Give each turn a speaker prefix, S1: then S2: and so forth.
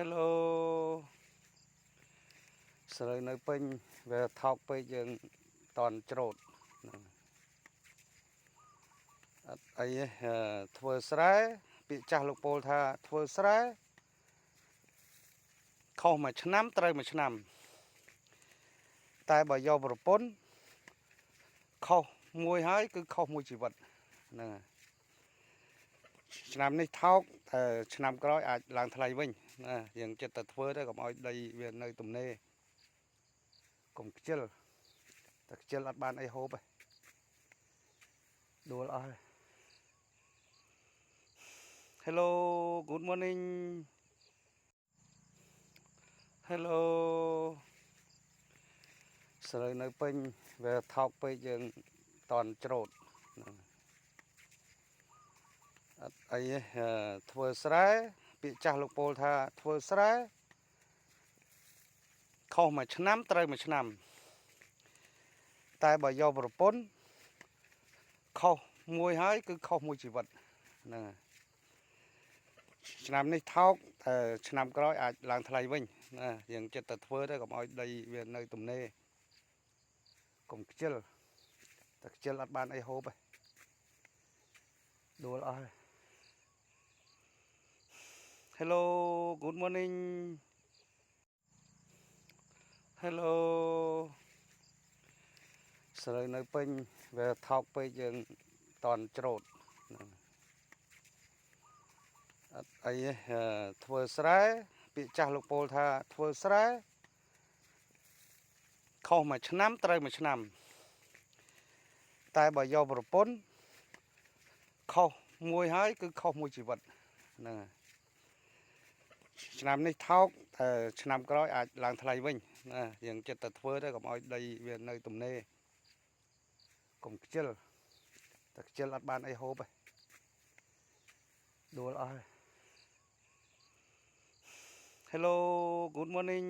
S1: Hello ស្រូវនៅពេញវាថោកពេកយើងតន់ច្រូតអត់អីទេធ្វើស្រែពាក្យចាស់លោកពោលថាធ្វើស្រែខុសមួយឆ្នាំត្រូវមួយឆ្នាំតែបើយកប្រពន្ធខុសមួយហើយគឺខុសមួយជីវិតហ្នឹងហើយឆ្នាំនេះថោកតែឆ្នាំក្រោយអាចឡើងថ្លៃវិញណាយើងចិត្តតែធ្វើទៅកុំឲ្យដីវានៅទំនេរកុំខ្ជិលតែខ្ជិលអត់បានអីហូបទេដួលអស់ហើយ Hello good morning Hello ស្រូវនៅពេញវាថោកពេកយើងតន់ច្រូតអត់អីទេធ្វើស្រែពាក្យចាស់លោកពោលថាធ្វើស្រែខុសមួយឆ្នាំត្រូវមួយឆ្នាំតែបើយកប្រពន្ធខុសមួយហើយគឺខុសមួយជីវិតហ្នឹងហើយឆ្នាំនេះថោកតែឆ្នាំក្រោយអាចឡើងថ្លៃវិញណាយើងចិត្តតែធ្វើទៅកុំឲ្យដីវានៅទំនេរកុំខ្ជិលតែខ្ជិលអត់បានអីហូបទេដួលអស់ហើយ Hello good morning Hello ស្រូវនៅពេញវាថោកពេកយើងតន់ច្រូតអត់អីទេធ្វើស្រែពាក្យចាស់លោកពោលថាធ្វើស្រែខុសមួយឆ្នាំត្រូវមួយឆ្នាំតែបើយកប្រពន្ធខុសមួយហើយគឺខុសមួយជីវិតហ្នឹងហើយឆ្នាំនេះថោកតែឆ្នាំក្រោយអាចឡើងថ្លៃវិញណាយើងចិត្តតែធ្វើទៅកុំឲ្យដីវានៅទំនេរកុំខ្ជិលតែខ្ជិលអត់បានអីហូបទេដួលអស់ហើយ Hello good morning